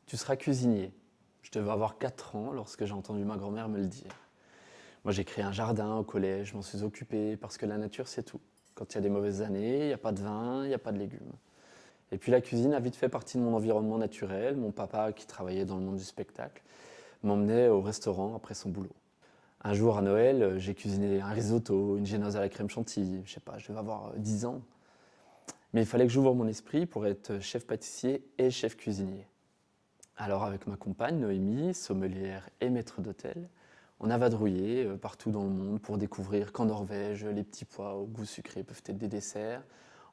Tu seras cuisinier. Je devais avoir 4 ans lorsque j'ai entendu ma grand-mère me le dire. Moi, j'ai créé un jardin au collège, je m'en suis occupé parce que la nature, c'est tout. Quand il y a des mauvaises années, il n'y a pas de vin, il n'y a pas de légumes. Et puis la cuisine a vite fait partie de mon environnement naturel. Mon papa, qui travaillait dans le monde du spectacle, m'emmenait au restaurant après son boulot. Un jour à Noël, j'ai cuisiné un risotto, une génoise à la crème chantilly. Je sais pas, je devais avoir 10 ans. Mais il fallait que j'ouvre mon esprit pour être chef pâtissier et chef cuisinier. Alors avec ma compagne Noémie, sommelière et maître d'hôtel, on a vadrouillé partout dans le monde pour découvrir qu'en Norvège, les petits pois au goût sucré peuvent être des desserts.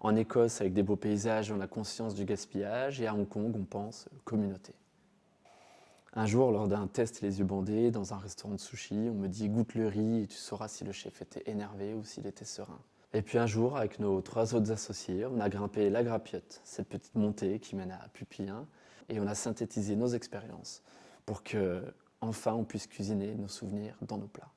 En Écosse, avec des beaux paysages, on a conscience du gaspillage. Et à Hong Kong, on pense communauté. Un jour, lors d'un test les yeux bandés, dans un restaurant de sushi, on me dit « goûte le riz et tu sauras si le chef était énervé ou s'il était serein ». Et puis un jour, avec nos 3 autres associés, on a grimpé la Grapiotte, cette petite montée qui mène à Pupillin, et on a synthétisé nos expériences pour que, enfin, on puisse cuisiner nos souvenirs dans nos plats.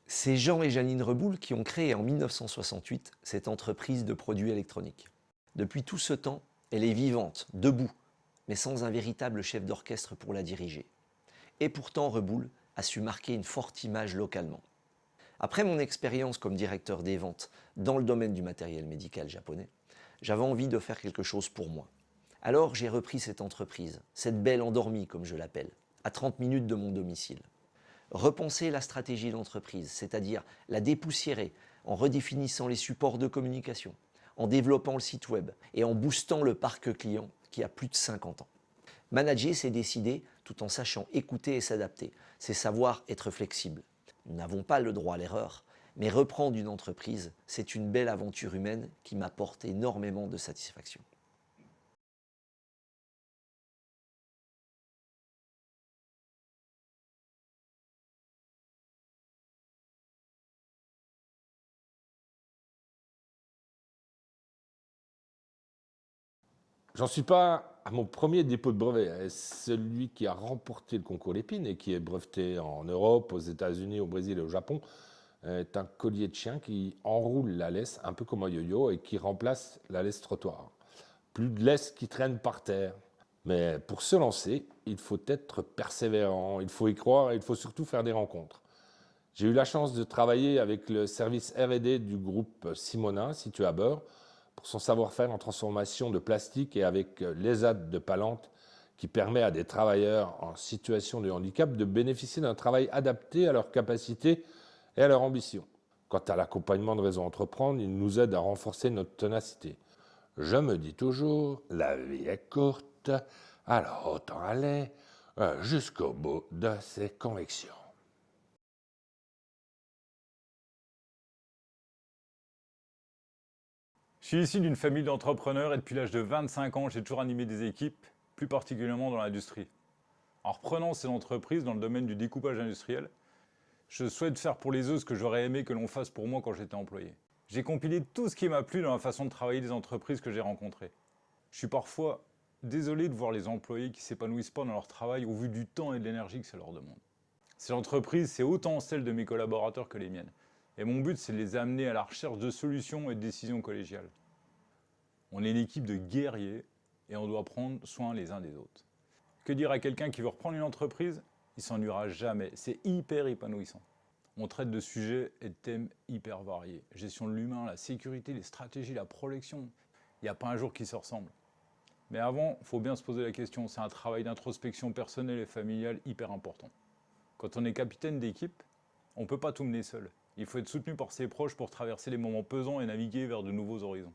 C'est Jean et Janine Reboul qui ont créé en 1968 cette entreprise de produits électroniques. Depuis tout ce temps, elle est vivante, debout, mais sans un véritable chef d'orchestre pour la diriger. Et pourtant, Reboul a su marquer une forte image localement. Après mon expérience comme directeur des ventes dans le domaine du matériel médical japonais, j'avais envie de faire quelque chose pour moi. Alors j'ai repris cette entreprise, cette belle endormie comme je l'appelle, à 30 minutes de mon domicile. Repenser la stratégie d'entreprise, c'est-à-dire la dépoussiérer en redéfinissant les supports de communication, en développant le site web et en boostant le parc client qui a plus de 50 ans. Manager, c'est décider tout en sachant écouter et s'adapter. C'est savoir être flexible. Nous n'avons pas le droit à l'erreur, mais reprendre une entreprise, c'est une belle aventure humaine qui m'apporte énormément de satisfaction. J'en suis pas à mon premier dépôt de brevet. Celui qui a remporté le concours Lépine et qui est breveté en Europe, aux États-Unis, au Brésil et au Japon est un collier de chien qui enroule la laisse un peu comme un yo-yo et qui remplace la laisse trottoir. Plus de laisse qui traîne par terre. Mais pour se lancer, il faut être persévérant, il faut y croire et il faut surtout faire des rencontres. J'ai eu la chance de travailler avec le service R&D du groupe Simona, situé à Beurre, pour son savoir-faire en transformation de plastique et avec l'ESAT de Palante, qui permet à des travailleurs en situation de handicap de bénéficier d'un travail adapté à leurs capacités et à leur ambition. Quant à l'accompagnement de Réseau Entreprendre, il nous aide à renforcer notre ténacité. Je me dis toujours, la vie est courte, alors autant aller jusqu'au bout de ses convictions. Je suis issu d'une famille d'entrepreneurs et depuis l'âge de 25 ans, j'ai toujours animé des équipes, plus particulièrement dans l'industrie. En reprenant ces entreprises dans le domaine du découpage industriel, je souhaite faire pour les autres ce que j'aurais aimé que l'on fasse pour moi quand j'étais employé. J'ai compilé tout ce qui m'a plu dans la façon de travailler des entreprises que j'ai rencontrées. Je suis parfois désolé de voir les employés qui ne s'épanouissent pas dans leur travail au vu du temps et de l'énergie que ça leur demande. Ces entreprises, c'est autant celles de mes collaborateurs que les miennes. Et mon but, c'est de les amener à la recherche de solutions et de décisions collégiales. On est une équipe de guerriers et on doit prendre soin les uns des autres. Que dire à quelqu'un qui veut reprendre une entreprise? Il s'ennuiera jamais, c'est hyper épanouissant. On traite de sujets et de thèmes hyper variés. Gestion de l'humain, la sécurité, les stratégies, la projection. Il n'y a pas un jour qui se ressemble. Mais avant, il faut bien se poser la question, c'est un travail d'introspection personnelle et familiale hyper important. Quand on est capitaine d'équipe, on ne peut pas tout mener seul. Il faut être soutenu par ses proches pour traverser les moments pesants et naviguer vers de nouveaux horizons.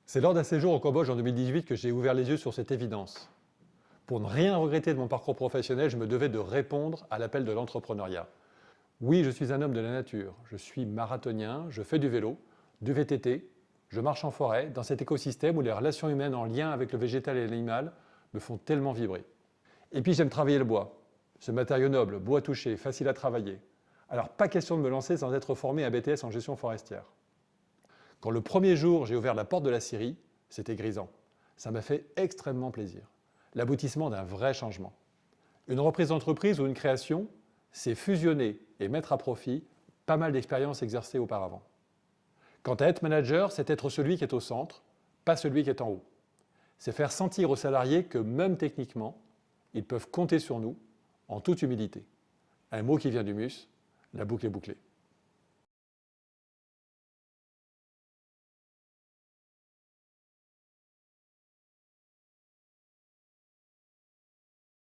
C'est lors d'un séjour au Cambodge en 2018 que j'ai ouvert les yeux sur cette évidence. Pour ne rien regretter de mon parcours professionnel, je me devais de répondre à l'appel de l'entrepreneuriat. Oui, je suis un homme de la nature, je suis marathonien, je fais du vélo, du VTT, Je marche en forêt, dans cet écosystème où les relations humaines en lien avec le végétal et l'animal me font tellement vibrer. Et puis j'aime travailler le bois. Ce matériau noble, bois touché, facile à travailler. Alors pas question de me lancer sans être formé à BTS en gestion forestière. Quand le premier jour j'ai ouvert la porte de la scierie, c'était grisant. Ça m'a fait extrêmement plaisir. L'aboutissement d'un vrai changement. Une reprise d'entreprise ou une création, c'est fusionner et mettre à profit pas mal d'expériences exercées auparavant. Quant à être manager, c'est être celui qui est au centre, pas celui qui est en haut. C'est faire sentir aux salariés que même techniquement, ils peuvent compter sur nous en toute humilité. Un mot qui vient du MUS, la boucle est bouclée.